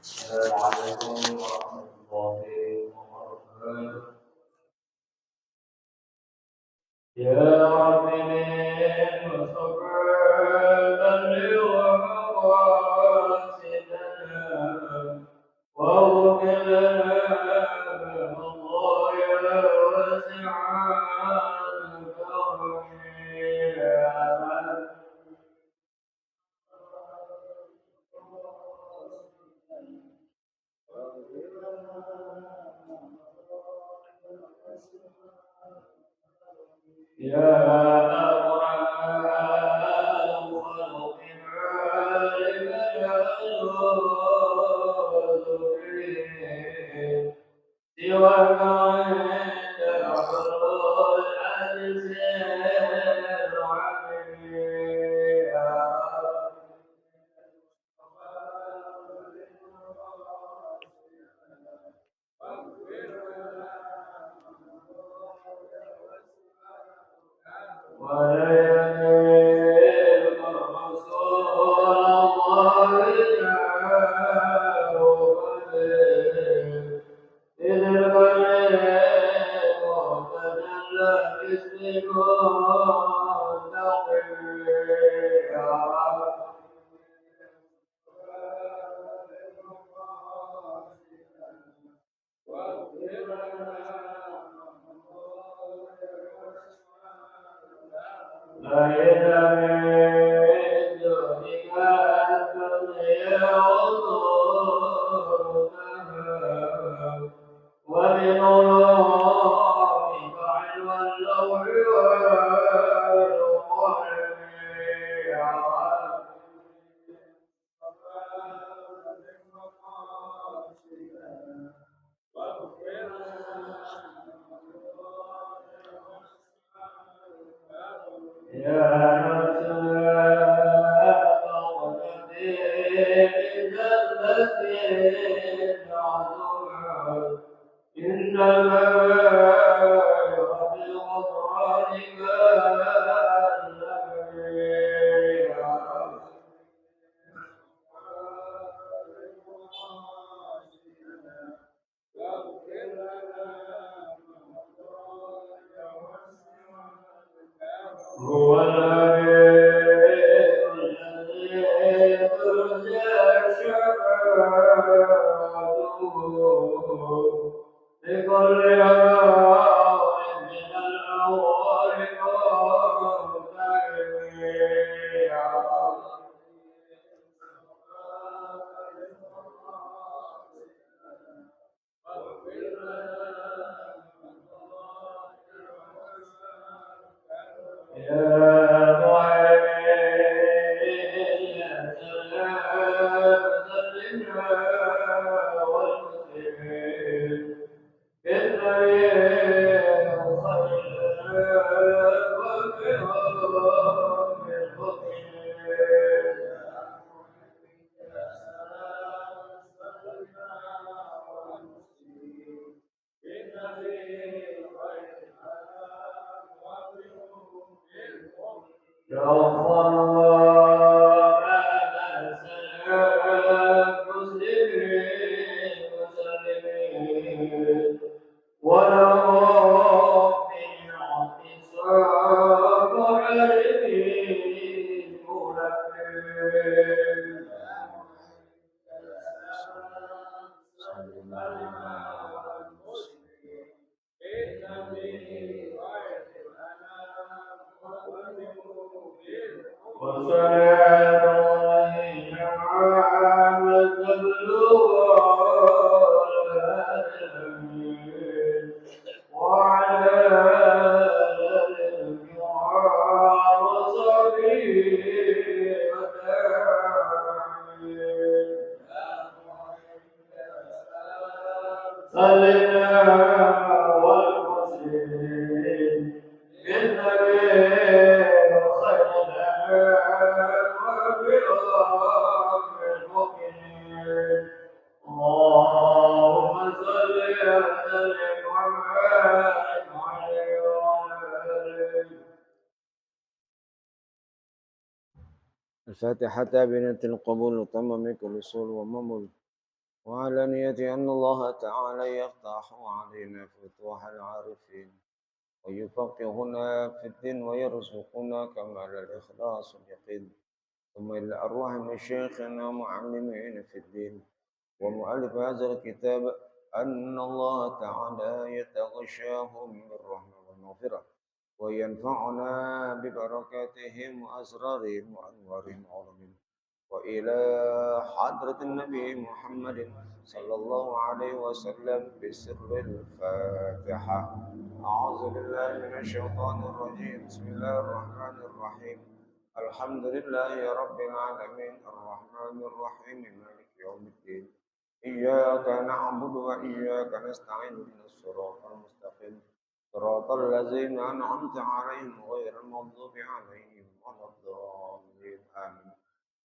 السلام عليكم ورحمة الله وبركاته. يا رب من صبر بلغ مقاصدنا واغفر لنا خطايا واسع الكرم. يا أكرم الخلق عالم الألوان سواك عند حلول الأجسام العمياء. وليلك رسول الله تعالى إذ القريب وتجلى باسمك تقيا. لا إله من دونك الدنيا وطولها وبنورك علم اللوح والقلم يا رب. يا نفس أغنتي بجنة عذرا إنما بغفرانك النبي. هو العليم الذي ترجى شفاعته لكل عار من الأوار منتهي. يا معين سلام سلمنا والمسلمين بالنبي صلى الله بالمؤمنين. يا الله سلام مسلمين مسلمين ولهم من اعتصام حرمين ملكين. وصلاة الله نعم تبلغ الأمين وعلى آله الكرام وصحبه وتابعين. صلنا والمسلمين بالنبي خير الأنام وبرام المؤمنين. اللهم صل وسلم وبارك عليه وعلى آله. الفاتحة بنية القبول وتمم الوصول ومم وعلى نية أن الله تعالى يفتح علينا فتوح العارفين ويفقهنا في الدين ويرزقنا كمال الإخلاص واليقين. ثم إلى أرواح مشايخنا معلمين في الدين ومؤلف هذا الكتاب أن الله تعالى يتغشاهم بالرحمة والمغفرة وينفعنا ببركاتهم وأسرارهم وأنوارهم وعلومهم. وإلى حضرة النبي محمد صلى الله عليه وسلم بسر الفاتحة. أعوذ بالله من الشيطان الرجيم. بسم الله الرحمن الرحيم. الحمد لله رب العالمين الرحمن الرحيم مالك يوم الدين. إياك نعبد وإياك نستعين اهدنا الصراط المستقيم صراط الذين أنعمت عليهم غير المغضوب عليهم ولا الضالين آمين.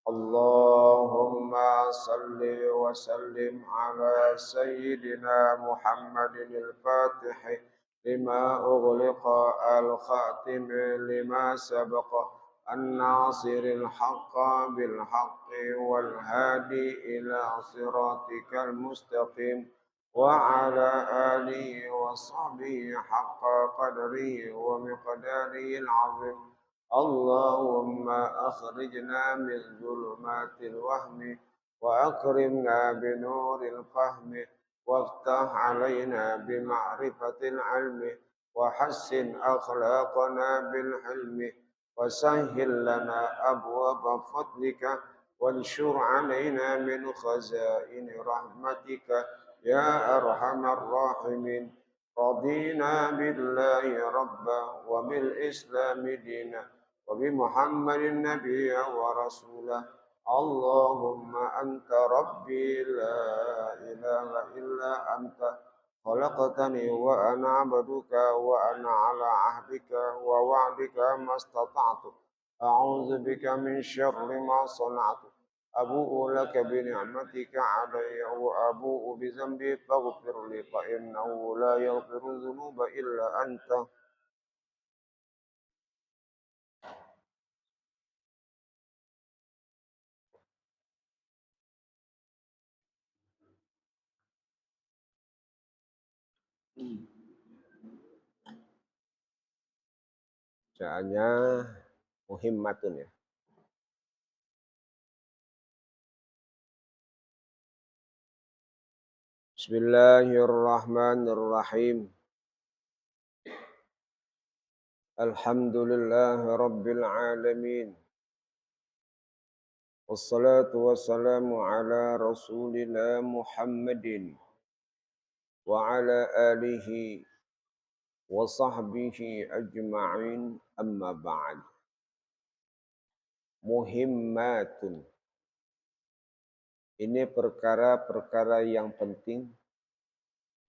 اللهم صل وسلم على سيدنا محمد الفاتح لما أغلق الخاتم لما سبق الناصر الحق بالحق والهادي إلى صراطك المستقيم وعلى آله وصحبه حق قدره ومقداره العظيم. اللهم أخرجنا من ظلمات الوهم وأكرمنا بنور الفهم وافتح علينا بمعرفة العلم وحسن أخلاقنا بالحلم وسهل لنا أبواب فضلك وانشر علينا من خزائن رحمتك يا أرحم الراحمين. رضينا بالله ربا وبالإسلام دينا وبمحمد نبيا ورسولا. اللهم أنت ربي لا إله إلا أنت خلقتني وأنا عبدك وأنا على عهدك ووعدك ما استطعت أعوذ بك من شر ما صنعت أبوء لك بنعمتك علي وأبوء بذنبي فاغفر لي فإنه لا يغفر الذنوب إلا أنت. Bacaannya muhimmatun ya. Bismillahirrahmanirrahim. Alhamdulillahi rabbil alamin. Wassalatu wassalamu ala rasulillah Muhammadin wa ala alihi wa sahbihi ajma'in amma ba'd. Muhimmatun. Ini perkara-perkara yang penting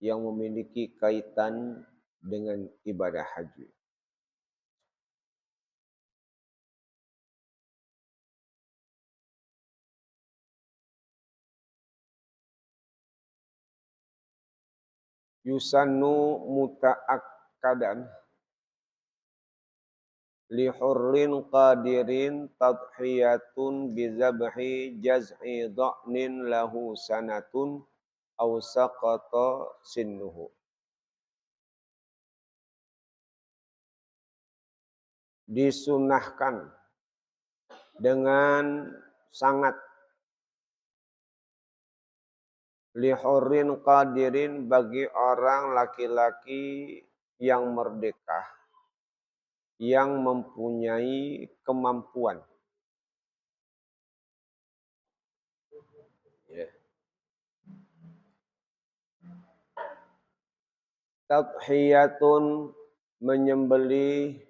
yang memiliki kaitan dengan ibadah haji. Yusannu muta'akkadan li hurrin qadirin tadhiyatun bizabhi jaz'i dha'nin lahu sanatun aw saqata sinnuhu. Disunahkan dengan sangat li hurrin qadirin bagi orang laki-laki yang merdeka yang mempunyai kemampuan. Ya. Tadhiyatun menyembelih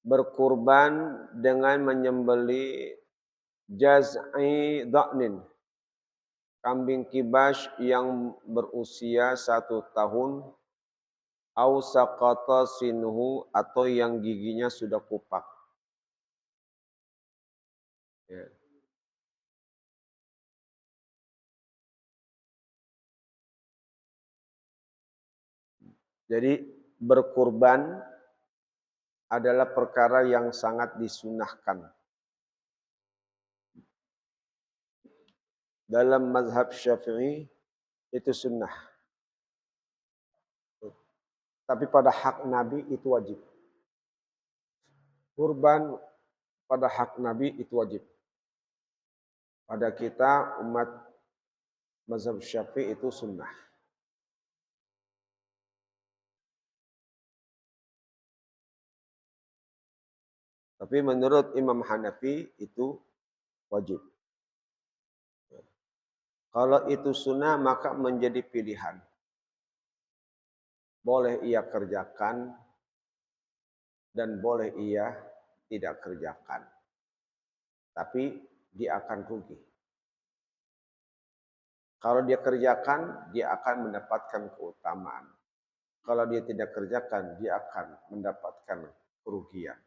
berkurban dengan menyembelih jaz'i dha'nin kambing kibas yang berusia 1 tahun au saqata sinhu atau yang giginya sudah kupak. Ya. Jadi berkurban adalah perkara yang sangat disunahkan. dalam mazhab Syafi'i itu sunnah. Tapi pada hak Nabi itu wajib. Kurban pada hak Nabi itu wajib. Pada kita umat mazhab Syafi'i itu sunnah. Tapi menurut Imam Hanafi itu wajib. Kalau itu sunnah maka menjadi pilihan. Boleh ia kerjakan dan boleh ia tidak kerjakan. Tapi dia akan rugi. Kalau dia kerjakan, dia akan mendapatkan keutamaan. Kalau dia tidak kerjakan, dia akan mendapatkan kerugian.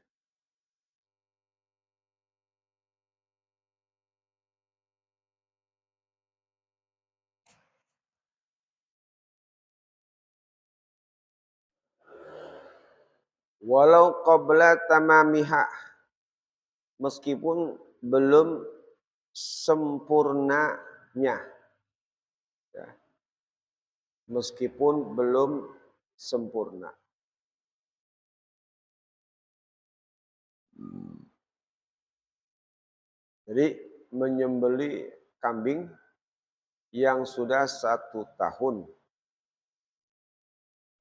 Walau qabla tamamiha, meskipun belum sempurnanya. Ya. Meskipun belum sempurna. Jadi menyembeli kambing yang sudah 1 tahun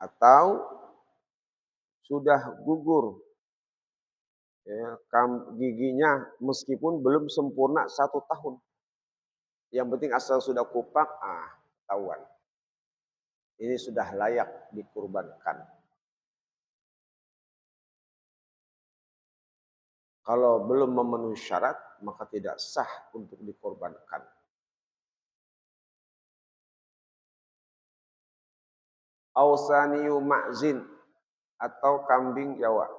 atau sudah gugur ya, giginya meskipun belum sempurna 1 tahun. Yang penting asal sudah kupak, ketahuan. Ini sudah layak dikurbankan. Kalau belum memenuhi syarat, maka tidak sah untuk dikorbankan. Ausaniyu ma'zin atau kambing Jawa.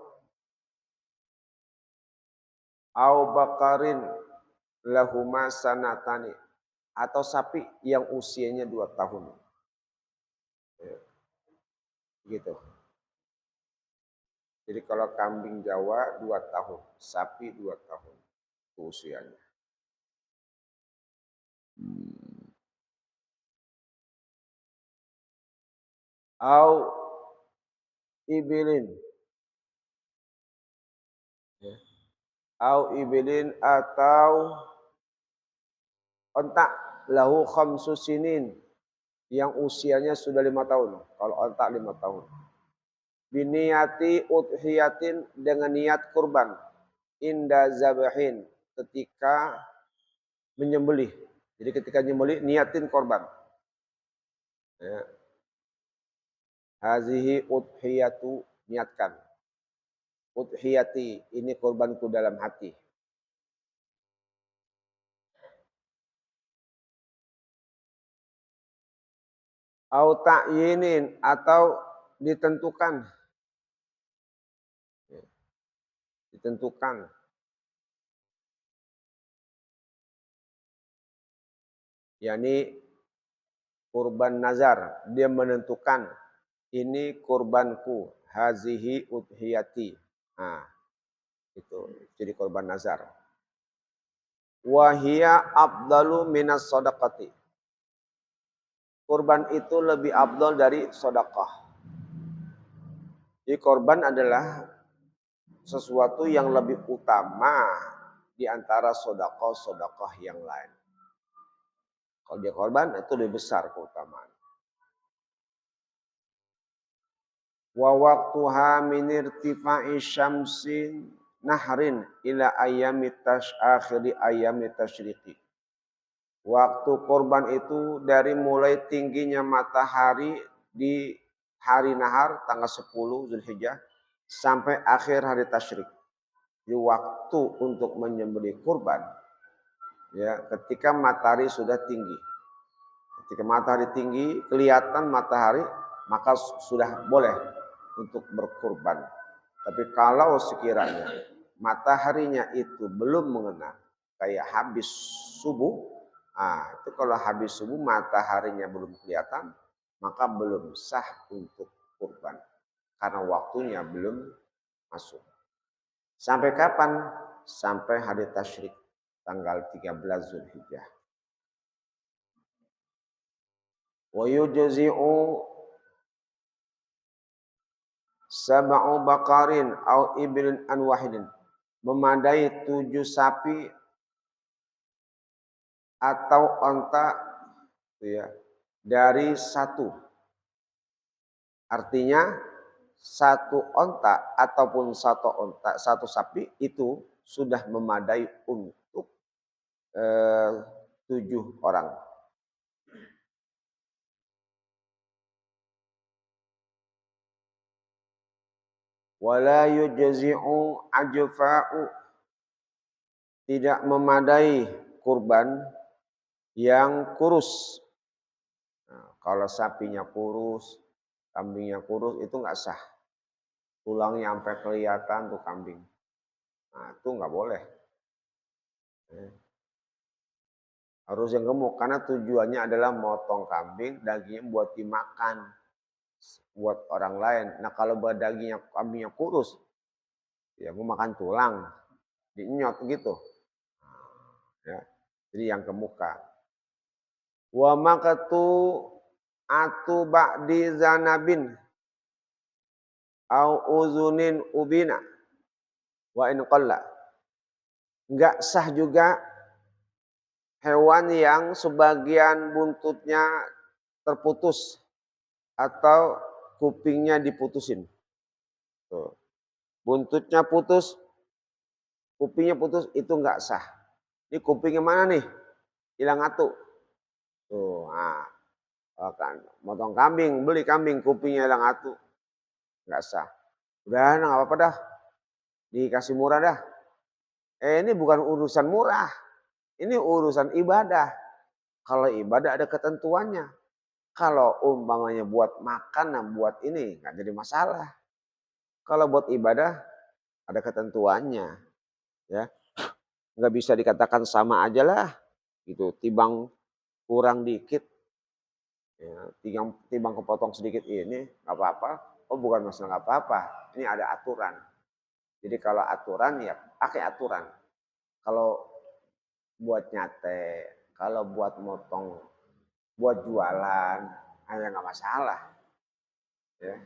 Au bakarin lahuma sanatani atau sapi yang usianya 2 tahun. Ya, gitu. Jadi kalau kambing Jawa 2 tahun, sapi 2 tahun itu usianya. Au ibilin. Ya. Au ibilin atau ontak lahu khamsu sinin yang usianya sudah 5 tahun. Kalau ontak 5 tahun. Biniyati udhiyatin dengan niat kurban. Inda zabahin ketika menyembelih. Jadi ketika menyembelih niatin korban. Ya. Hazihi udhiyatu niatkan. Udhiyati ini korbanku dalam hati. Au ta'yinin atau ditentukan. Ditentukan. Yani kurban nazar. Dia menentukan ini kurbanku. Hazihi udhiyati. Nah, itu jadi kurban nazar. Wahia abdalu minas sodakati. Kurban itu lebih abdal dari sedekah. Jadi korban adalah sesuatu yang lebih utama di antara sedekah-sedekah yang lain. Kalau dia korban itu lebih besar keutamaan. Wa waqtuha min irtifa'i syamsin nahrin ila ayyami akhiri ayyami tasyriqi. Waktu korban itu dari mulai tingginya matahari di hari nahar tanggal 10 Zulhijjah sampai akhir hari tasyrik. Di waktu untuk menyembelih kurban ya ketika matahari sudah tinggi. Ketika matahari tinggi kelihatan matahari maka sudah boleh untuk berkurban. Tapi kalau sekiranya mataharinya itu belum mengena kayak habis subuh, itu kalau habis subuh mataharinya belum kelihatan, maka belum sah untuk kurban. Karena waktunya belum masuk. Sampai kapan? Sampai hari tasyrik, tanggal 13 Zulhijjah. Wa yujzi'u sab'u baqarin au iblin an wahidin. Memadai 7 sapi atau onta ya, dari satu. Artinya satu onta ataupun satu sapi itu sudah memadai untuk 7 orang. Wala yujzi'u ajfa'u, tidak memadai kurban yang kurus. Nah, kalau sapinya kurus, kambingnya kurus itu nggak sah. Tulangnya sampai kelihatan tuh kambing. Nah, itu nggak boleh. Harus yang gemuk karena tujuannya adalah motong kambing, dagingnya buat dimakan buat orang lain. Nah, kalau buat dagingnya kambingnya kurus, ya mau makan tulang, dinyot gitu. Ya. Jadi yang ke muka. Wa makatu atu ba'di zanabin au uzunin ubina wa in qalla. Enggak sah juga hewan yang sebagian buntutnya terputus atau kupingnya diputusin. Tuh. Buntutnya putus, kupingnya putus, itu enggak sah. Ini kupingnya mana nih? Hilang atu. Tuh, nah, kan motong kambing, beli kambing kupingnya hilang atu. Enggak sah. Udah, enggak apa-apa dah. Dikasih murah dah. Ini bukan urusan murah. Ini urusan ibadah. Kalau ibadah ada ketentuannya. Kalau umpamanya buat makan, nah buat ini nggak jadi masalah. Kalau buat ibadah ada ketentuannya, ya nggak bisa dikatakan sama aja lah, gitu. Timbang kurang dikit, ya, timbang kepotong sedikit ini nggak apa-apa. Oh bukan masalah nggak apa-apa, ini ada aturan. Jadi kalau aturan ya pakai aturan. Kalau buat nyate, kalau buat motong, buat jualan, hanya nggak masalah, ya.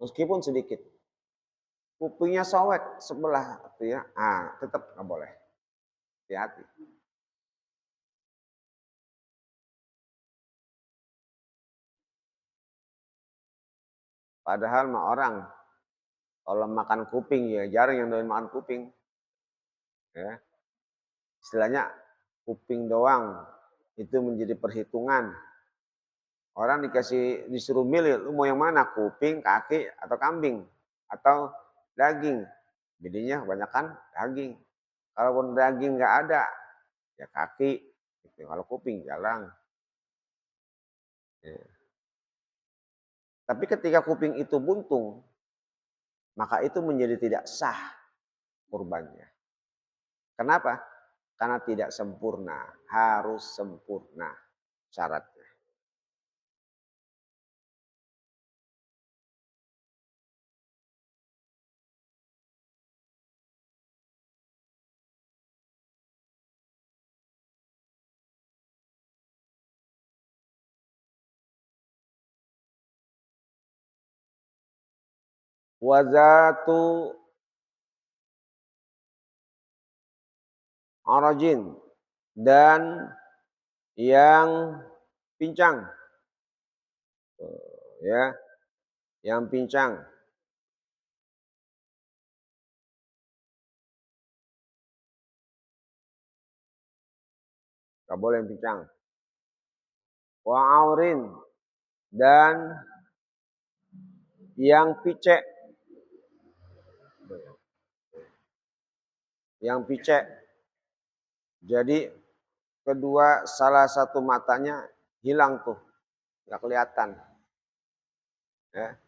Meskipun sedikit. Kupingnya sowek sebelah, ya, tetap nggak boleh. Hati-hati. Padahal mah orang kalau makan kuping ya jarang yang doyan makan kuping, ya. Istilahnya kuping doang itu menjadi perhitungan. Orang disuruh milih, lu mau yang mana? Kuping, kaki, atau kambing, atau daging. Jadinya kebanyakan daging. Kalaupun daging nggak ada, ya kaki. Gitu. Kalau kuping jarang. Ya. Tapi ketika kuping itu buntung, maka itu menjadi tidak sah kurbannya. Kenapa? Karena tidak sempurna, harus sempurna syaratnya. Wazatu arajin, dan yang pincang, ya, yang pincang. Gak boleh yang pincang. Wa aurin, dan yang picek, yang picek. Jadi salah satu matanya hilang tuh, nggak kelihatan. Ya.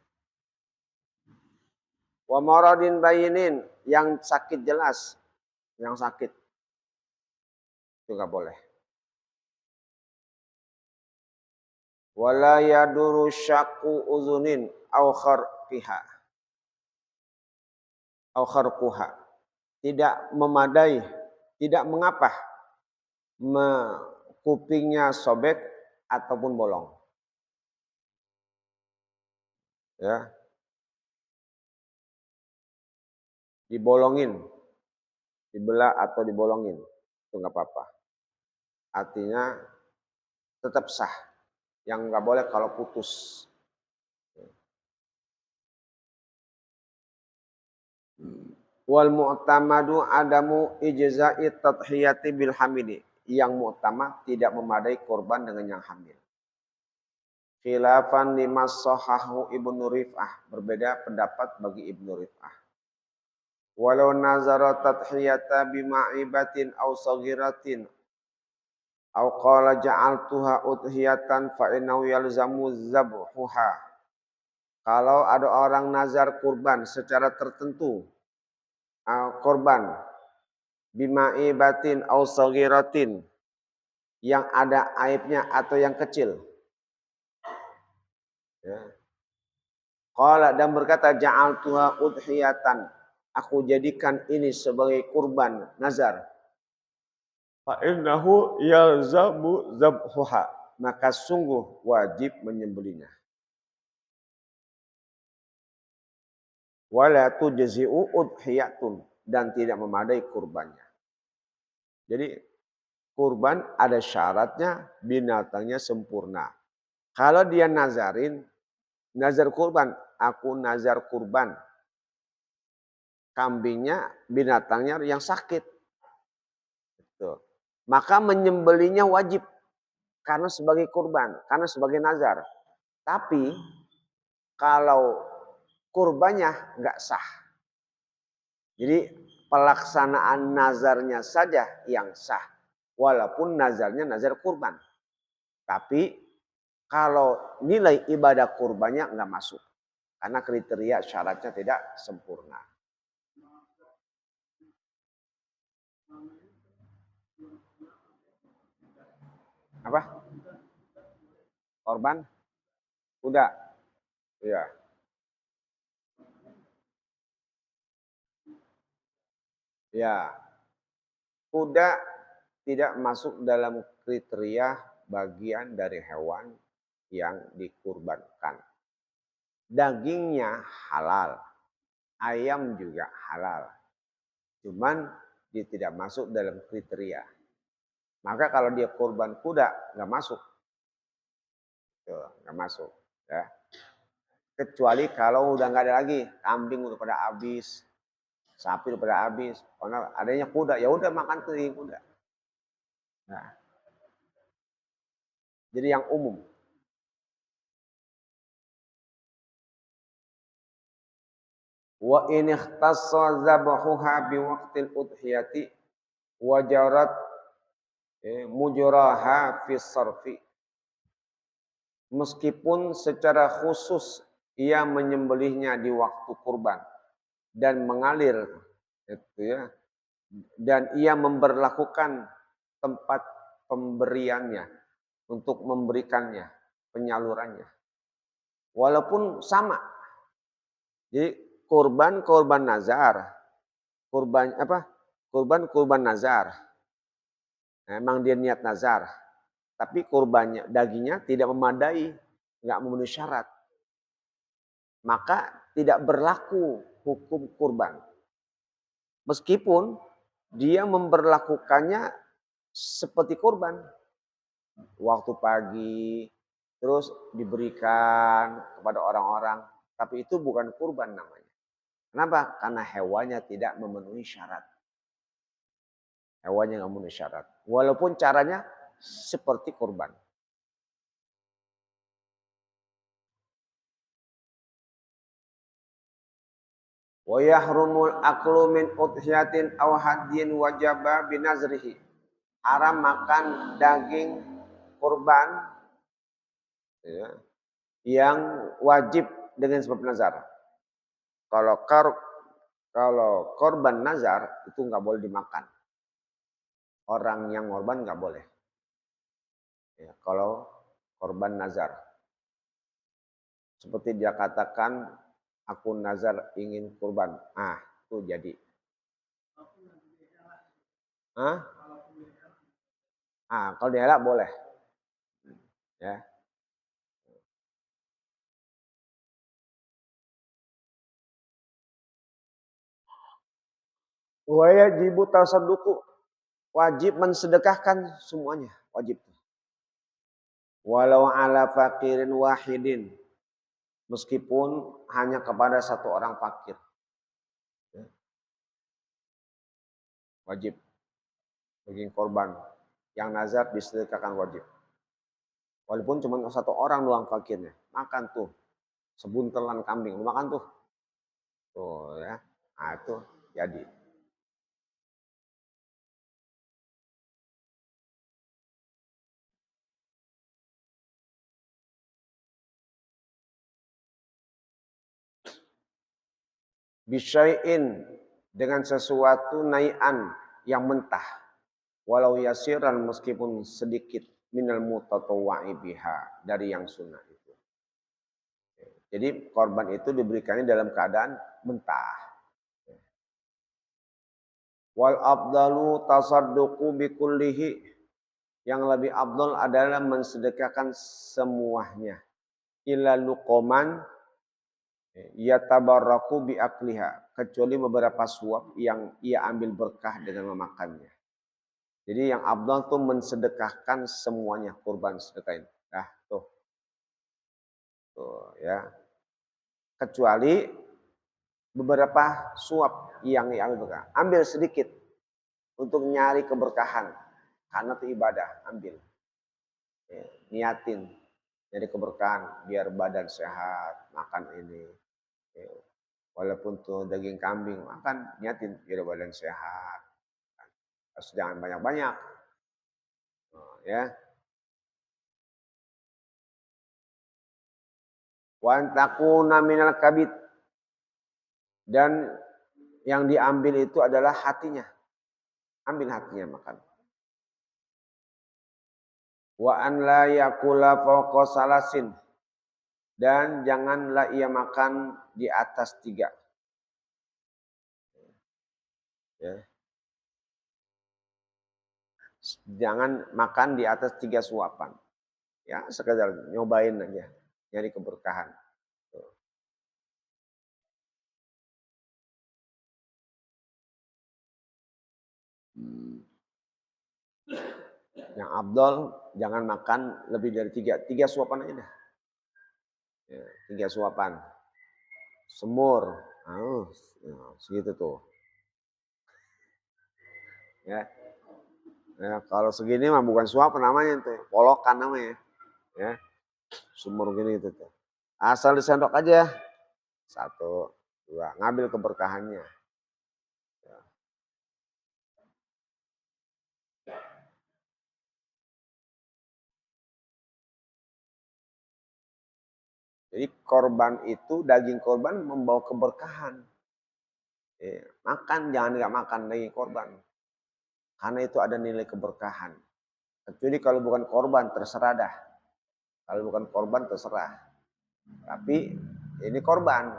Wa maradin bayinin, yang sakit jelas, yang sakit itu nggak boleh. Wala yaduru syaqqu uzunin au kharqiha au kharquha, tidak memadai Tidak mengapa kupingnya sobek ataupun bolong. Ya, dibolongin, dibelah atau dibolongin, itu nggak apa-apa. Artinya tetap sah. Yang nggak boleh kalau putus. Wal mu'tamadu adamu ijza'i tadhiyati bil hamili. Yang mu'tamad tidak memadai korban dengan yang hamil. Khilafan lima sahahu Ibnu Rif'ah. Berbeda pendapat bagi Ibnu Rif'ah. Walau nazara tadhiyata bima'ibatin aw saghiratin aw qala ja'altuha udhiyatan fa innahu yalzamu zabhuha. Kalau ada orang nazar kurban secara tertentu, korban bima'ibatin aw saghiratin, yang ada aibnya atau yang kecil. Ya. Qala dan berkata ja'altuha udhiyatan, aku jadikan ini sebagai kurban nazar. Fa innahu yalzamu zabhuha, maka sungguh wajib menyembelihnya. Wala tujzi'u udhiyatun, dan tidak memadai kurbannya. Jadi kurban ada syaratnya, binatangnya sempurna. Kalau dia nazarin, nazar kurban, aku nazar kurban. Kambingnya, binatangnya yang sakit. Tuh. Maka menyembelihnya wajib. Karena sebagai kurban, karena sebagai nazar. Tapi kalau kurbannya nggak sah. Jadi pelaksanaan nazarnya saja yang sah. Walaupun nazarnya nazar kurban. Tapi kalau nilai ibadah kurbannya nggak masuk. Karena kriteria syaratnya tidak sempurna. Apa? Korban? Kuda? Iya. Ya. Kuda tidak masuk dalam kriteria bagian dari hewan yang dikurbankan. Dagingnya halal. Ayam juga halal. Cuman dia tidak masuk dalam kriteria. Maka kalau dia kurban kuda, nggak masuk. Tuh, nggak masuk. Ya. Kecuali kalau udah nggak ada lagi, kambing udah pada habis, sapi udah pada habis, karena adanya kuda, ya udah makan tuh kuda. Nah, jadi yang umum. Wa in ikhtassa zabahuha bi waqtil udhiyati wajarat mujraha fi sarfi. Meskipun secara khusus ia menyembelihnya di waktu kurban dan mengalir itu ya, dan ia memberlakukan tempat pemberiannya untuk memberikannya, penyalurannya. Walaupun sama. Jadi kurban nazar, kurban apa? Kurban nazar. Memang dia niat nazar, tapi kurbannya dagingnya tidak memadai, nggak memenuhi syarat. Maka tidak berlaku hukum kurban. Meskipun dia memberlakukannya seperti kurban. Waktu pagi, terus diberikan kepada orang-orang. Tapi itu bukan kurban namanya. Kenapa? Karena hewannya tidak memenuhi syarat. Hewannya nggak memenuhi syarat. Walaupun caranya seperti kurban. Wa yahrumul aklu min udhiyatin aw hadyin wajaba binazrihi. Haram makan daging kurban ya, yang wajib dengan sebab nazar. Kalau korban nazar itu nggak boleh dimakan. Orang yang korban nggak boleh. Ya, kalau korban nazar. Seperti dia katakan, aku nazar ingin kurban. Ah, itu jadi. Hah? Kalau dihelak boleh. Ya. Wa yajibu tasadduqu, wajib mensedekahkan semuanya, wajib. Walau ala fakirin wahidin, meskipun hanya kepada satu orang fakir. Ya. Wajib bagi korban yang nazar disedekahkan wajib. Walaupun cuma satu orang doang fakirnya, makan tuh sebuntelan kambing, lu makan tuh. Tuh ya. Nah, itu jadi. Bisyai'in, dengan sesuatu nai'an yang mentah. Walau yasiran, meskipun sedikit, minal mutatawwa'i biha, dari yang sunnah itu. Jadi korban itu diberikannya dalam keadaan mentah. Wal afdalu tasadduqu bikullihi, yang lebih abdul adalah mensedekahkan semuanya. Illa luqoman yatabarraku biakliha, kecuali beberapa suap yang ia ambil berkah dengan memakannya. Jadi yang abdul tuh mensedekahkan semuanya, kurban sedekahin. Nah, tuh. Tuh ya. Kecuali beberapa suap yang ia ambil berkah. Ambil sedikit untuk nyari keberkahan. Karena itu ibadah, ambil. Ya, niatin jadi keberkahan biar badan sehat, makan ini. Ya, walaupun tuh daging kambing makan, niatin biar badan sehat. Jangan banyak-banyak. Ya. Wa antakuna minal kabid, dan yang diambil itu adalah hatinya. Ambil hatinya makan. Wa an la yakula fawqa salasin, dan janganlah ia makan di atas 3. Ya. Jangan makan di atas 3 suapan. Ya, sekedar nyobain aja, nyari keberkahan. Yang abdol jangan makan lebih dari 3 suapan aja dah. Ya, 3 suapan. Semur, segitu tuh. Ya. Ya, kalau segini mah bukan suapan namanya tuh, polokan namanya. Ya, sumur gini itu tuh. Asal disendok aja. 1, 2, ngambil keberkahannya. Ya. Jadi korban itu, daging korban membawa keberkahan. Ya, makan, jangan nggak makan daging korban. Karena itu ada nilai keberkahan. Kecuali kalau bukan korban, terserah dah. Kalau bukan korban, terserah. Tapi ini korban.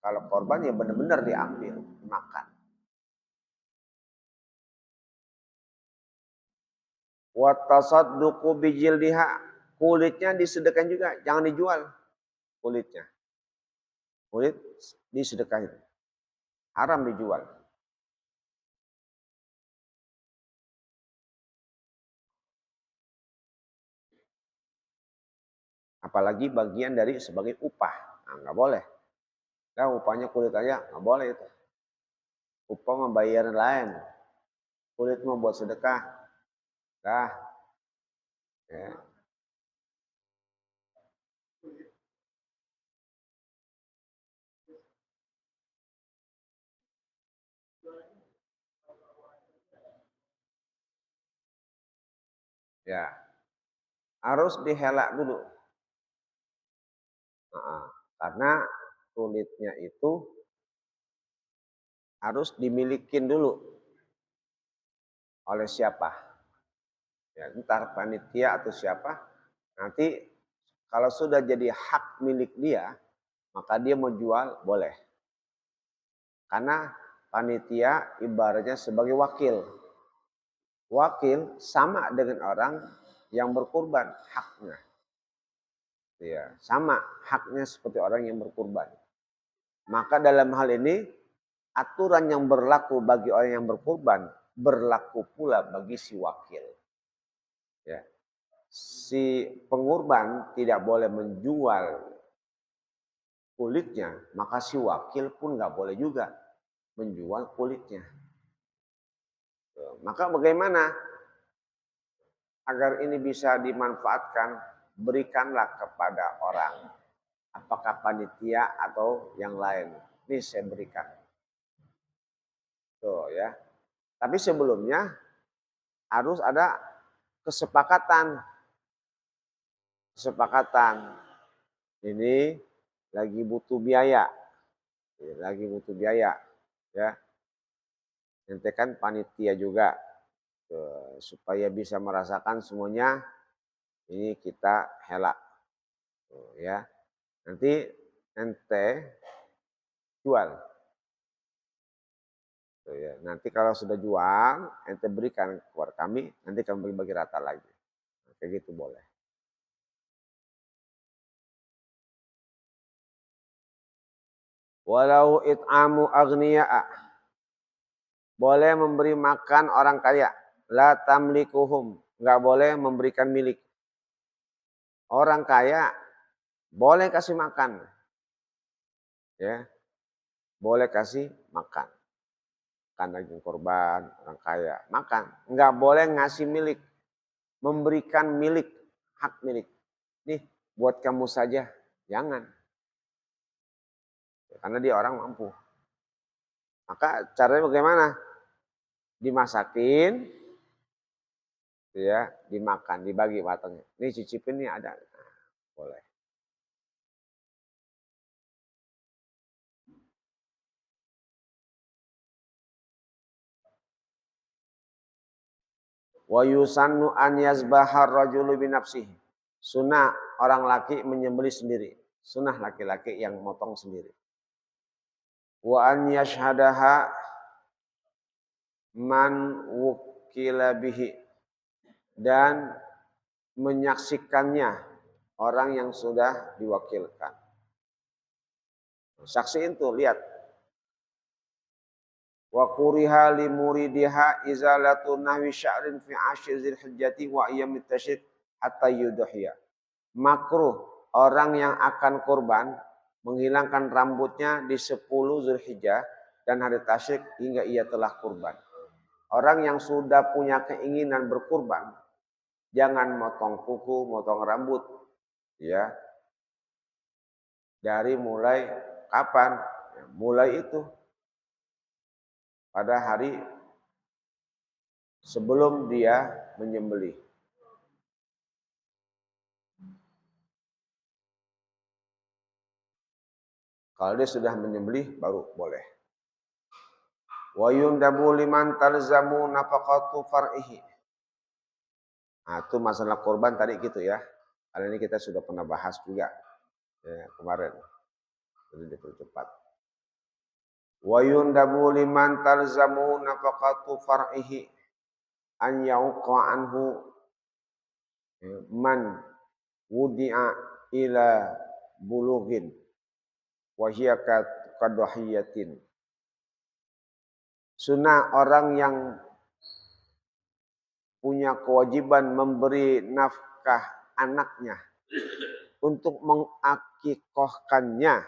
Kalau korban ya benar-benar diambil, makan. Wa tasadduqu bijildiha, kulitnya disedekahkan juga, jangan dijual kulitnya. Kulit disedekahin. Haram dijual. Apalagi bagian dari sebagai upah. Nah, nggak boleh. Nah, upahnya kulit aja, nggak boleh itu. Upah membayar lain. Kulit membuat sedekah. Dah. Ya. Ya. Harus dihelak dulu. Nah, karena kulitnya itu harus dimilikin dulu oleh siapa. Ya, entar panitia atau siapa. Nanti kalau sudah jadi hak milik dia, maka dia mau jual boleh. Karena panitia ibaratnya sebagai wakil. wakil sama dengan orang yang berkurban haknya. Ya, sama haknya seperti orang yang berkurban. Maka dalam hal ini aturan yang berlaku bagi orang yang berkurban berlaku pula bagi si wakil. Ya. Si pengurban tidak boleh menjual kulitnya, maka si wakil pun nggak boleh juga menjual kulitnya. Maka bagaimana agar ini bisa dimanfaatkan? Berikanlah kepada orang, apakah panitia atau yang lain. Ini saya berikan. Tuh ya. Tapi sebelumnya harus ada kesepakatan. Kesepakatan. Ini lagi butuh biaya. Lagi butuh biaya. Ya. Nanti kan panitia juga. Tuh, supaya bisa merasakan semuanya. Ini kita helak. Tuh, ya. Nanti ente jual. Tuh, ya. Nanti kalau sudah jual, ente berikan kepada kami. Nanti kami bagi-bagi rata lagi. Kayak gitu boleh. Walau it'amu agniya'a. Boleh memberi makan orang kaya. La tamlikuhum. Nggak boleh memberikan milik. Orang kaya boleh kasih makan. Ya, boleh kasih makan. Makan daging korban, orang kaya. Makan. Nggak boleh ngasih milik. Memberikan milik. Hak milik. Nih, buat kamu saja. Jangan. Karena dia orang mampu. Maka caranya bagaimana? Dimasakin, ya, dimakan, dibagi matangnya. Ini cicipin nih ada. Nah, boleh. Wa yusannu an yazbahar rajulu binafsihi. Sunnah orang laki menyembelih sendiri. Sunnah laki-laki yang motong sendiri. Wa an yashhadaha man wukila bihi. Dan menyaksikannya orang yang sudah diwakilkan. Saksiin tuh, lihat. Wa kuriha li muridiha izalatu nahwi sya'rin fi ashir zilhijjati wa ayyamit tasyrik hatta yudhiya. Makruh orang yang akan kurban menghilangkan rambutnya di 10 Zulhijjah dan hari tasyrik hingga ia telah kurban. Orang yang sudah punya keinginan berkurban, jangan motong kuku, motong rambut, ya. Dari mulai kapan? Ya, mulai itu pada hari sebelum dia menyembelih. Kalau dia sudah menyembelih baru boleh. Wa yundabu liman talzamu nafaqatu far'ihi. Nah, itu masalah korban tadi gitu ya. Karena ini kita sudah pernah bahas juga ya, kemarin. Jadi dipercepat. Wa yundabu liman talzamu nafaqatu far'ihi an yauqa anhu man wudi'a ila bulughin wa hiya kadwahiyatin. Sunnah orang yang punya kewajiban memberi nafkah anaknya untuk mengakikohkannya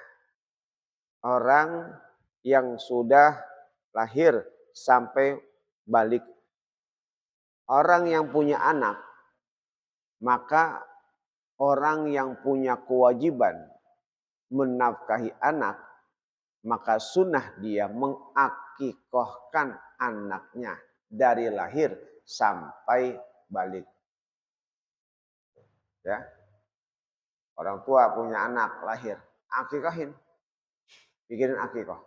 orang yang sudah lahir sampai balik. Orang yang punya anak, maka orang yang punya kewajiban menafkahi anak, maka sunnah dia mengakikohkan anaknya dari lahir sampai balik. Ya, orang tua punya anak lahir, akikahin, bikinin akikoh.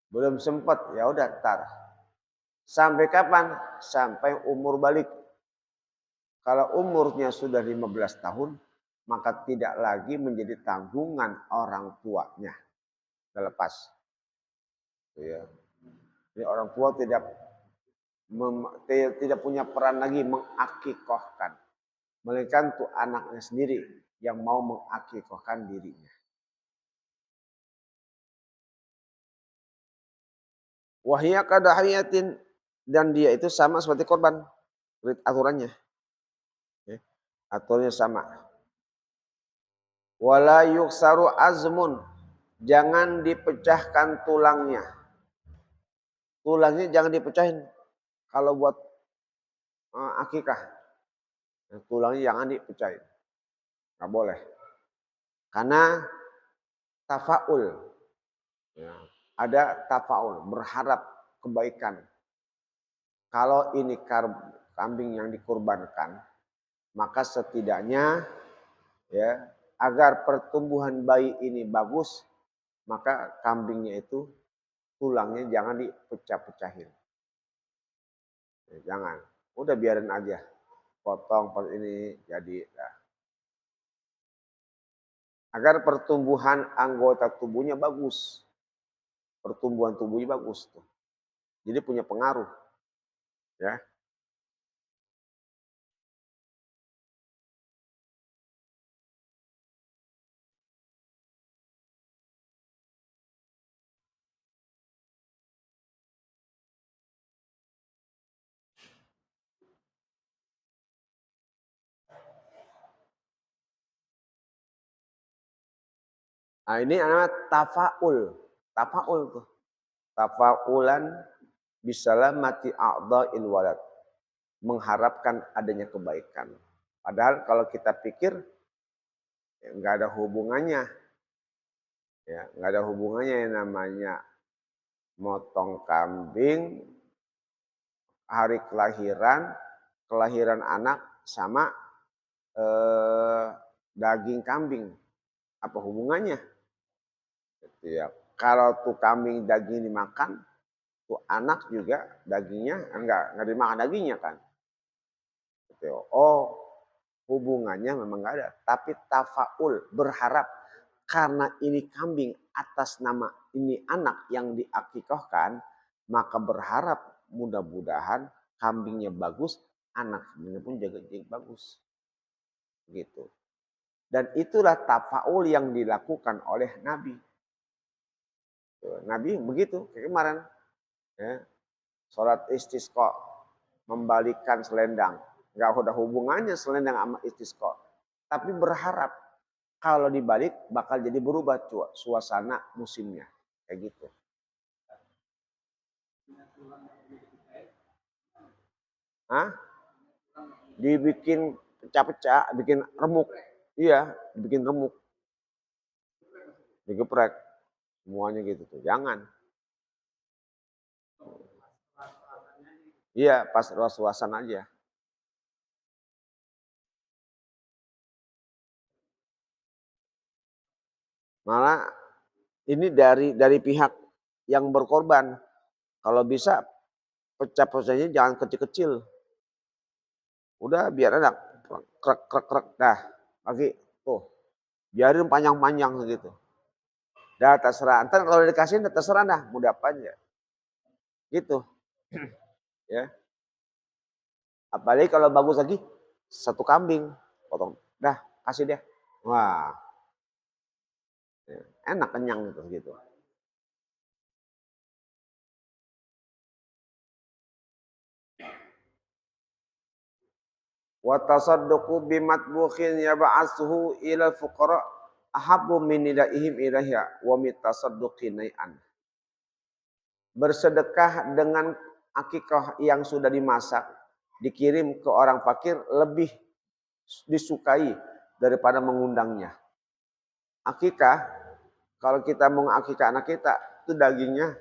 Belum sempat, ya udah tar. Sampai kapan? Sampai umur balik. Kalau umurnya sudah 15 tahun, maka tidak lagi menjadi tanggungan orang tuanya. Sudah lepas. Ya. Jadi orang tua tidak tidak punya peran lagi mengakikohkan. Melainkan tuh anaknya sendiri yang mau mengakikohkan dirinya. Wahia kadahiyatin, dan dia itu sama seperti korban. Aturannya. Aturannya sama. Wala yuksaru azmun, jangan dipecahkan tulangnya. Tulangnya jangan dipecahin. Kalau buat akikah, tulangnya jangan dipecahin. Nggak boleh. Karena tafaul. Ya, ada tafaul, berharap kebaikan. Kalau ini kambing yang dikurbankan, maka setidaknya ya agar pertumbuhan bayi ini bagus, maka kambingnya itu tulangnya jangan dipecah-pecahin. Ya, jangan. Udah biarin aja. Potong ini jadi. Nah. Agar pertumbuhan anggota tubuhnya bagus. Pertumbuhan tubuhnya bagus tuh. Jadi punya pengaruh. Ya. Nah ini namanya tafaul. Tafaul tuh. Tafaulan bisalamati a'dha'il walad. Mengharapkan adanya kebaikan. Padahal kalau kita pikir ya, nggak ada hubungannya. Ya, nggak ada hubungannya yang namanya motong kambing, hari kelahiran, kelahiran anak sama daging kambing. Apa hubungannya? Gitu ya. Kalau tuh kambing daging dimakan, tuh anak juga dagingnya enggak dimakan dagingnya kan. Gitu. Oh, hubungannya memang enggak ada. Tapi tafaul, berharap karena ini kambing atas nama ini anak yang diakikahkan, maka berharap mudah-mudahan kambingnya bagus, anaknya pun juga jadi bagus. Gitu. Dan itulah tafaul yang dilakukan oleh Nabi. Nabi begitu kayak kemarin. Ya, sholat istisqa, membalikan selendang. Nggak ada hubungannya selendang sama istisqa. Tapi berharap kalau dibalik bakal jadi berubah suasana musimnya. Kayak gitu. Hah? Dibikin pecah-pecah, bikin remuk. Iya, dibikin remuk. Digeprek. Semuanya gitu tuh. Jangan. Iya, pas was-wasan aja. Malah ini dari pihak yang berkorban. Kalau bisa pecah-pecahnya jangan kecil-kecil. Udah biar enak. Krek krek krek dah. Lagi tuh. Biarin panjang-panjang gitu. Dah terserah. Ntar kalau dikasih terserah dah. Mudah apa aja. Gitu. Ya. Apalagi kalau bagus lagi satu kambing potong. Dah, kasih deh. Wah. Enak kenyang gitu. Wa tasadduqu bimatbukhin yab'asuhu ila fuqara ahabbu min nidaihim ilaiha wa mitasadduqi nai'an. Bersedekah dengan akikah yang sudah dimasak dikirim ke orang fakir lebih disukai daripada mengundangnya. Akikah, kalau kita mau akikah anak kita, itu dagingnya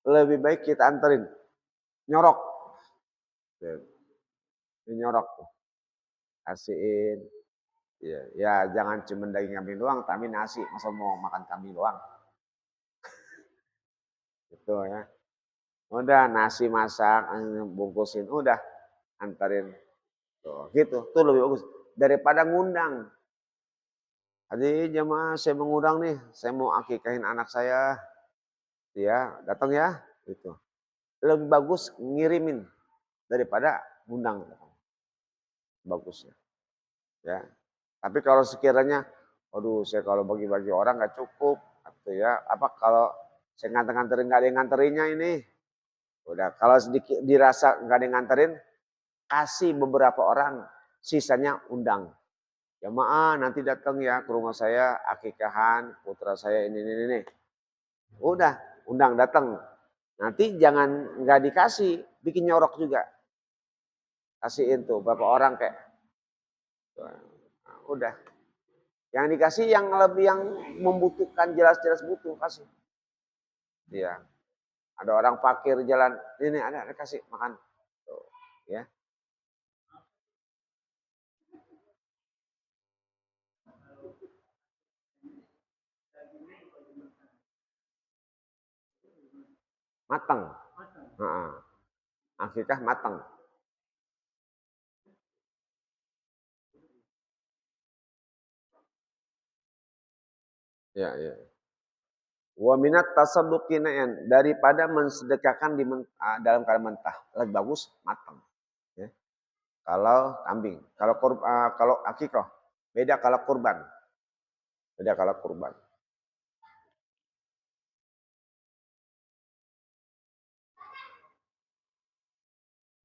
lebih baik kita anterin. Nyorok. Nyorok. Kasihin. Ya, ya jangan cuma daging kambing doang, tapi nasi. Masa mau makan kambing doang? Gitu ya. Udah nasi masak, bungkusin, udah antarin. Tuh, gitu. Tuh lebih bagus. Daripada ngundang. Hadirin jemaah, saya mengundang nih. Saya mau akikahin anak saya. Ya, datang ya. Gitu. lebih bagus ngirimin daripada undang. Bagusnya. Ya. Tapi kalau sekiranya, aduh saya kalau bagi-bagi orang nggak cukup, atau ya apa kalau saya nganter-nganterin nggak ada yang nganterinnya ini, udah kalau sedikit dirasa nggak ada yang nganterin, kasih beberapa orang, sisanya undang. Jamaah nanti datang ya ke rumah saya akikahan putra saya ini. Udah, undang datang. Nanti jangan nggak dikasih, bikin nyorok juga. Kasihin tuh berapa orang kayak, udah. Yang dikasih yang lebih yang membutuhkan jelas-jelas butuh kasih. Iya. Ada orang fakir jalan, ini ada kasih makan. Tuh, ya. Matang. Heeh. Akikah matang. Ya, ya. Wa minat tasadduqi daripada mensedekahkan dalam keadaan mentah. Lebih bagus matang. Ya. Kalau kambing, kalau akikah beda kalau kurban. Beda kalau kurban.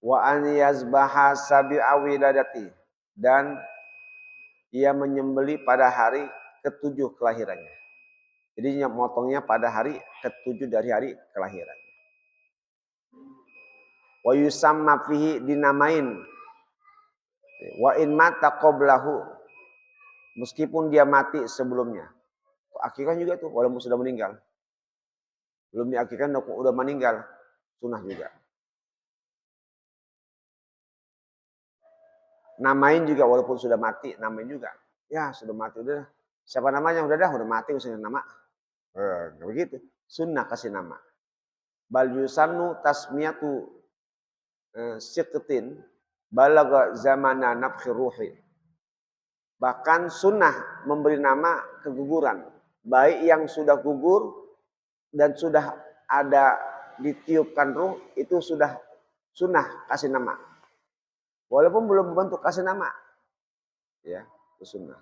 Wa an yazbaha sabi'a wiladati dan ia menyembeli pada hari ketujuh kelahirannya. Jadi motongnya pada hari ketujuh dari hari kelahiran. Wa yusamma fihi dinamain. Wa in mata qablahu meskipun dia mati sebelumnya. Akikah juga tuh walaupun sudah meninggal. Belum diakikah udah meninggal. Sunnah juga. Namain juga walaupun sudah mati, namain juga. Ya sudah mati udah. Siapa namanya udah mati usia nama. Begitu. Sunnah kasih nama. Bal yusannu tasmiyatu siqtin balaga zamana nafkhi ruhi. Bahkan sunnah memberi nama keguguran. Baik yang sudah gugur dan sudah ada ditiupkan ruh, itu sudah sunnah kasih nama. Walaupun belum bentuk kasih nama. Ya, itu sunnah.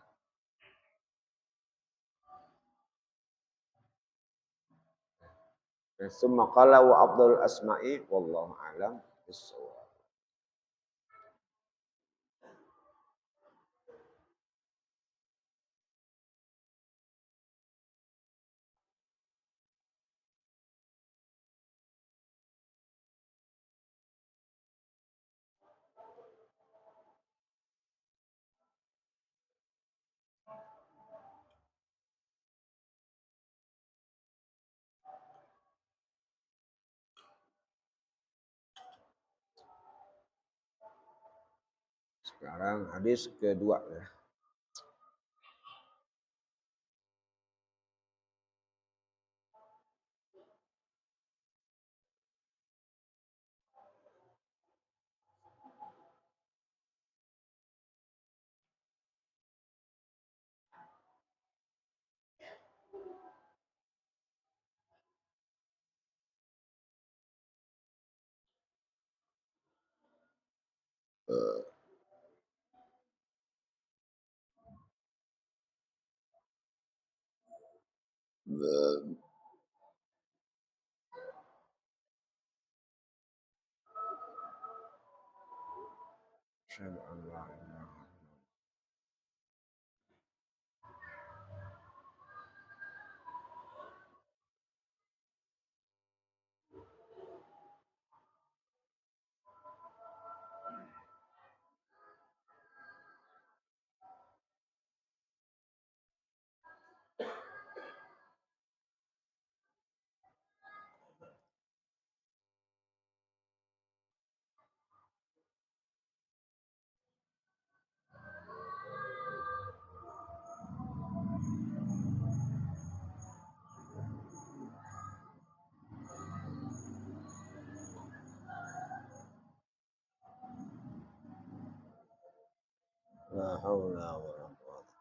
Summa qala wa afdalul asma'i wallahu a'lam bissawab. Sekarang hadis kedua ya. Asyhadu an la ilaha la haula wala quwwata.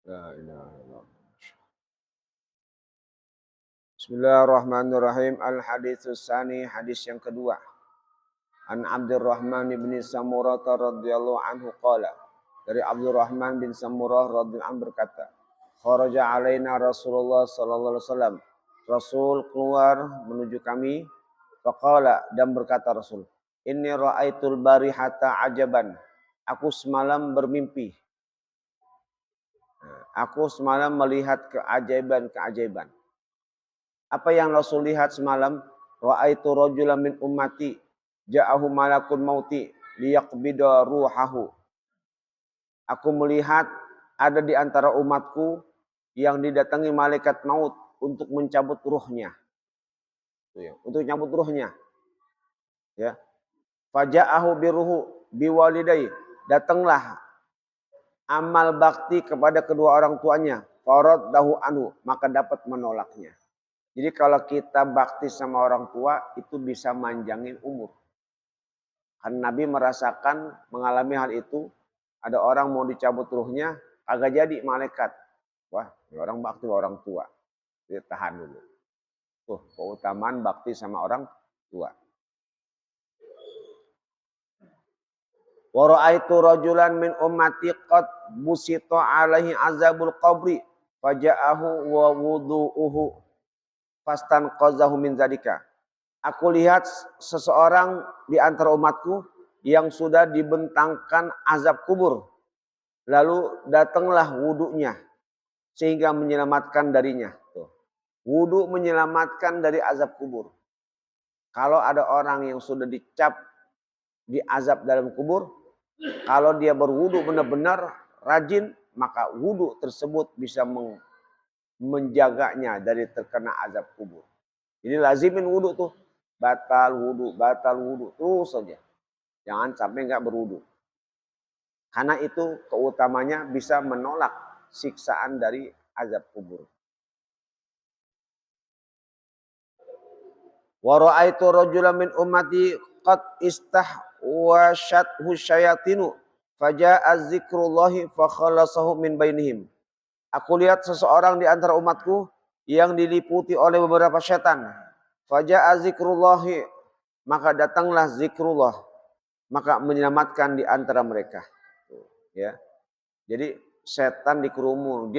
La ilaha illallah. Bismillahirrahmanirrahim. Al-haditsus tsani, hadis yang kedua. An Abdurrahman bin Samurah radhiyallahu anhu qala. Dari Abdurrahman bin Samurah radhiyallahu anhu berkata, kharaja alaina Rasulullah sallallahu alaihi wasallam. Rasul keluar menuju kami. Faqala, dan berkata Rasul, inni ra'aitul barihata ajaban. Aku semalam bermimpi. Aku semalam melihat keajaiban-keajaiban. Apa yang Rasul lihat semalam? Ra'aitu rajulan min ummati ja'ahu malakun mauti liyaqbida ruhahu. Aku melihat ada di antara umatku yang didatangi malaikat maut untuk mencabut ruhnya. Untuk mencabut ruhnya. Ya. Faja'ahu biruhu biwalidai. Datanglah amal bakti kepada kedua orang tuanya. Faraddahu anhu, maka dapat menolaknya. Jadi kalau kita bakti sama orang tua itu bisa manjangin umur. Karena Nabi merasakan mengalami hal itu. Ada orang mau dicabut ruhnya, agak jadi malaikat. Wah, ini orang bakti sama orang tua. Jadi tahan dulu. Tuh, keutamaan bakti sama orang tua. Wa ra'aitu rajulan min ummati qad busita alaihi azabul qabri faja'ahu wa wudu'uhu fastan qazahu min zadika. Aku lihat seseorang di antara umatku yang sudah dibentangkan azab kubur. Lalu datanglah wudunya sehingga menyelamatkan darinya. Tuh. Wudu menyelamatkan dari azab kubur. Kalau ada orang yang sudah dicap di azab dalam kubur, kalau dia berwudu benar-benar rajin, maka wudu tersebut bisa menjaganya dari terkena azab kubur. Jadi lazimin wudu tuh. Batal wudu terus saja. Jangan sampai enggak berwudu. Karena itu keutamanya bisa menolak siksaan dari azab kubur. Wa ra'aitu rajulan min ummati qad istahwashathu syayatinu faja'a dzikrullahi fa khalasahu min bainihim. Aku lihat seseorang di antara umatku yang diliputi oleh beberapa setan. Faja'a zikrullahi, maka datanglah zikrullah, maka menyelamatkan di antara mereka. Ya. Jadi setan dia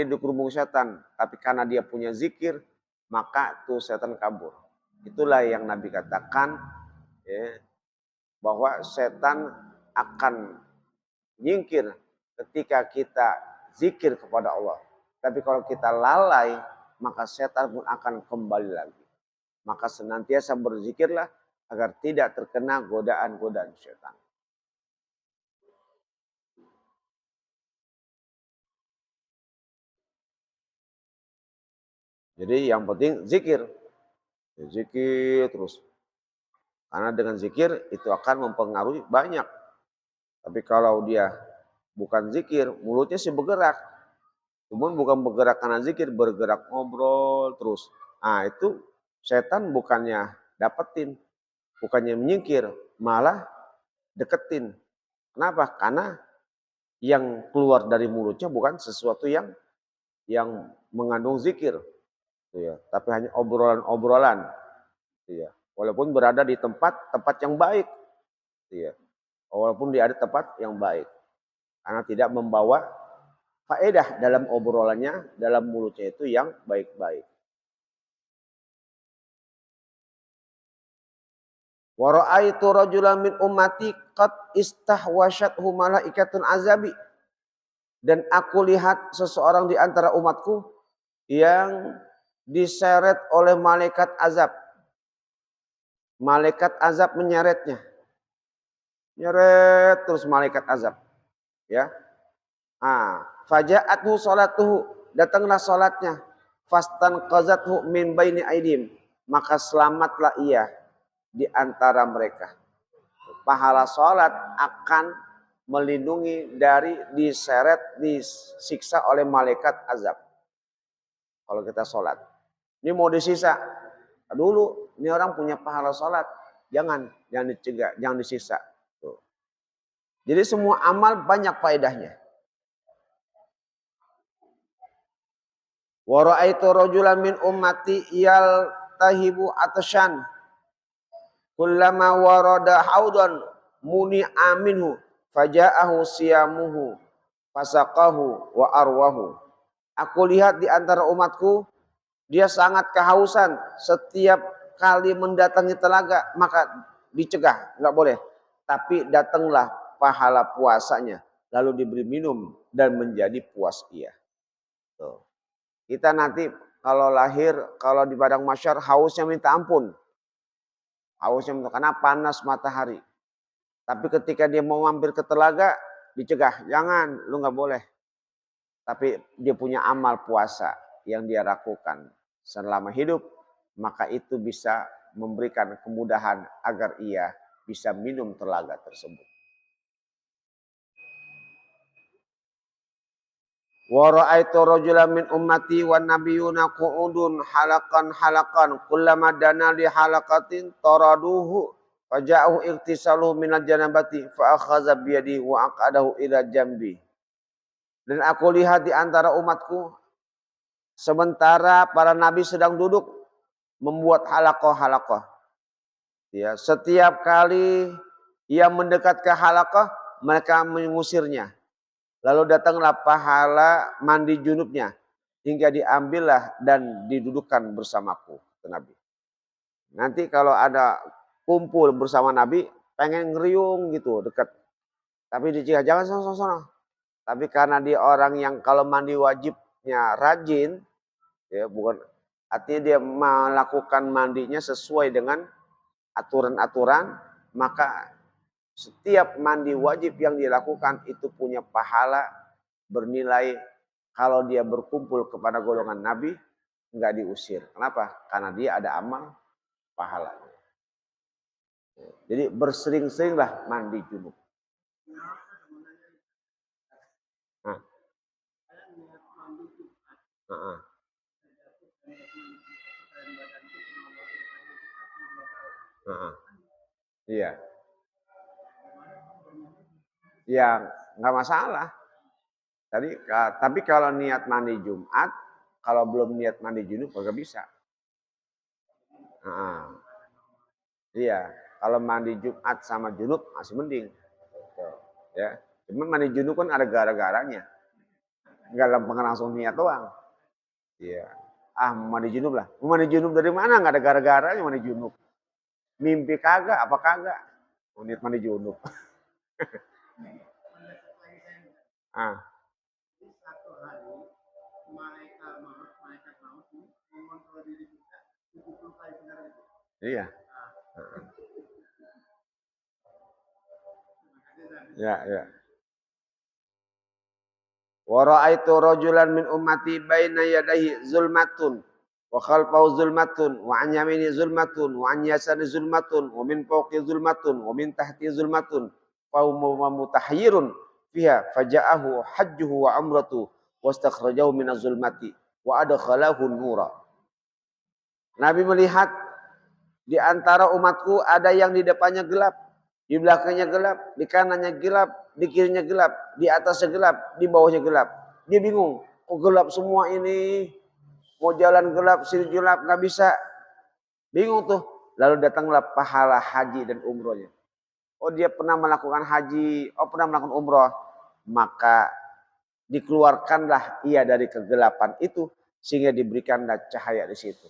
dikerumung setan, tapi karena dia punya zikir, maka tuh setan kabur. Itulah yang Nabi katakan, ya, bahwa setan akan nyingkir ketika kita zikir kepada Allah. Tapi kalau kita lalai, maka setan pun akan kembali lagi. Maka senantiasa berzikirlah agar tidak terkena godaan-godaan setan. Jadi yang penting zikir. Zikir terus. Karena dengan zikir itu akan mempengaruhi banyak. Tapi kalau dia bukan zikir, mulutnya sih bergerak. Cuman bukan bergerak karena zikir, bergerak ngobrol terus. Nah itu setan bukannya dapetin, bukannya menyingkir, malah deketin. Kenapa? Karena yang keluar dari mulutnya bukan sesuatu yang mengandung zikir, ya, tapi hanya obrolan-obrolan, ya. Walaupun berada di tempat yang baik, ya. Walaupun dia ada tempat yang baik, karena tidak membawa faedah dalam obrolannya, dalam mulutnya itu yang baik-baik. Wa ra'aitu rajulan min ummati qad istahwasyathu malaikatun azabi. Dan aku lihat seseorang di antara umatku yang diseret oleh malaikat azab. Malaikat azab menyeretnya. Nyeret terus malaikat azab. Ya. Faja'athu salatuhu, datanglah salatnya. Fastan qazathu min baini aidim, maka selamatlah ia di antara mereka. Pahala salat akan melindungi dari diseret, disiksa oleh malaikat azab. Kalau kita salat. Ini mau disisa. Dulu, ini orang punya pahala salat. Jangan dicegah, jangan disisa. Tuh. Jadi semua amal banyak faedahnya. Wa ra'aitu rajulan min ummati yaltahibu atashan. Kullama warada haudan muni'a minhu faja'ahu siyamuhu fasaqahu wa arwahu. Aku lihat di antara umatku dia sangat kehausan, setiap kali mendatangi telaga maka dicegah, enggak boleh. Tapi datanglah pahala puasanya, lalu diberi minum dan menjadi puas ia. Tuh. Kita nanti kalau lahir, kalau di padang mahsyar hausnya minta ampun. Hausnya minta, karena panas matahari. Tapi ketika dia mau mampir ke telaga, dicegah. Jangan, lu nggak boleh. Tapi dia punya amal puasa yang dia lakukan selama hidup, maka itu bisa memberikan kemudahan agar ia bisa minum telaga tersebut. Wa ra'aitu rajulan min ummati wan nabiyuna qu'udun halakan kullama dana li halaqatin taraduhu faja'ahu ightisaluhu minal janabati fa akhadha bi yadihi wa aqadahu ila jambi. Dan aku lihat di antara umatku sementara para nabi sedang duduk membuat halaqah. Ya, setiap kali ia mendekat ke halaqah, mereka mengusirnya. Lalu datanglah pahala mandi junubnya hingga diambillah dan didudukkan bersamaku, kata Nabi. Nanti kalau ada kumpul bersama Nabi, pengen ngeriung gitu dekat. Tapi dicegah, jangan sono. Tapi karena dia orang yang kalau mandi wajibnya rajin, ya bukan artinya dia melakukan mandinya sesuai dengan aturan-aturan, maka setiap mandi wajib yang dilakukan itu punya pahala bernilai kalau dia berkumpul kepada golongan Nabi enggak diusir. Kenapa? Karena dia ada amal pahala. Jadi bersering-seringlah mandi junub. Nah. Iya. Ya nggak masalah. Tapi kalau niat mandi Jumat, kalau belum niat mandi junub nggak bisa. Iya, kalau mandi Jumat sama junub masih mending. Ya, cuma mandi junub kan ada gara-garanya. Enggak langsung niat doang. Iya. Mandi junub lah. Mandi junub dari mana? Enggak ada gara-garanya mandi junub. Mimpi kagak, apa kagak? Niat mandi junub. Satu hari malaikat maut mengontrol diri kita 70 kali benar itu. Iya. Ya. Wa ra'aitu rajulan min ummati baina yadayhi zulmatun wa khalfahu zulmatun wa an yamini zulmatun wa an yasari zulmatun wa min fawqi zulmatun wa min tahti zulmatun fa huwa mutahayyirun fiha faja'ahu hajjuhu wa umratu wastakhrajahu minaz zulmati wa adkhalahu nura. Nabi melihat di antara umatku ada yang di depannya gelap, di belakangnya gelap, di kanannya gelap, di kirinya gelap, di atasnya gelap, di bawahnya gelap. Dia bingung, kok gelap semua ini? Mau jalan gelap, sini gelap, nggak bisa. Bingung tuh. Lalu datanglah pahala haji dan umrohnya. Oh dia pernah melakukan haji, pernah melakukan umroh. Maka dikeluarkanlah ia dari kegelapan itu, sehingga diberikanlah cahaya di situ.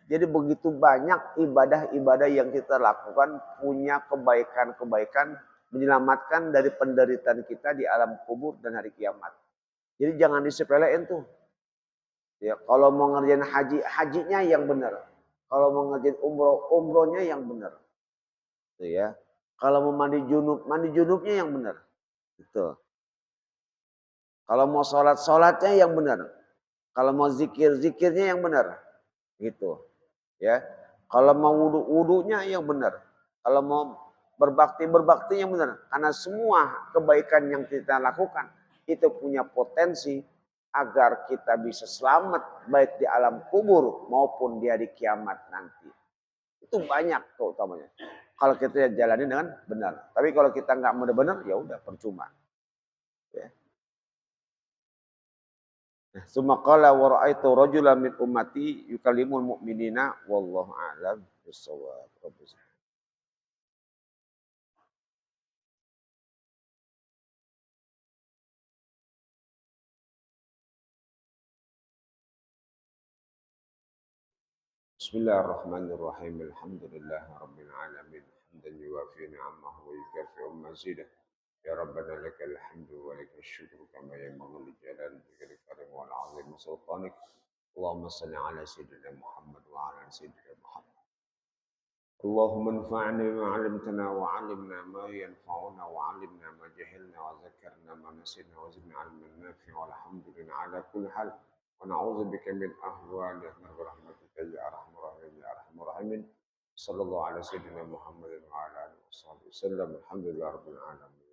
Jadi begitu banyak ibadah-ibadah yang kita lakukan punya kebaikan-kebaikan menyelamatkan dari penderitaan kita di alam kubur dan hari kiamat. Jadi jangan disepelein tuh. Ya, kalau mau ngerjain haji, hajinya yang benar. Kalau mau ngerjain umroh, umrohnya yang benar. Gitu ya. Kalau mau mandi junubnya yang benar. Gitu. Kalau mau sholat, sholatnya yang benar. Kalau mau zikir, zikirnya yang benar. Gitu. Ya. Kalau mau wudhu, wudhunya yang benar. Kalau mau berbakti, berbakti yang benar. Karena semua kebaikan yang kita lakukan itu punya potensi agar kita bisa selamat baik di alam kubur maupun di hari kiamat nanti. Itu banyak keutamanya. Kalau kita jalani dengan benar. Tapi kalau kita nggak benar-benar, ya udah percuma. Ya. Summa qala wa ra'aitu rajulan min ummati yukallimul mu'minina wallahu a'lam bissawab. Bismillahirrahmanirrahim. Alhamdulillahi rabbil alamin. Hamdan yuwafi ni'amahu wa yukafi'u mazidah. Ya Rabbana lakal hamdu wa lakal syukru kama yanbaghi li jalali wajhika karim wal 'azimi sultanik. Allahumma salli ala sayyidina Muhammad wa ala ali sayyidina Muhammad. اللهم انفعنا بما علمتنا وعلمنا ما ينفعنا وعلمنا ما جهلنا وذكرنا ما نسينا وزدنا علما نافعا والحمد لله على كل حال ونعوذ بك من اهوال برحمتك يا ارحم الراحمين يا ارحم الراحمين صلى الله على سيدنا محمد وعلى اله وصحبه وسلم الحمد لله رب العالمين.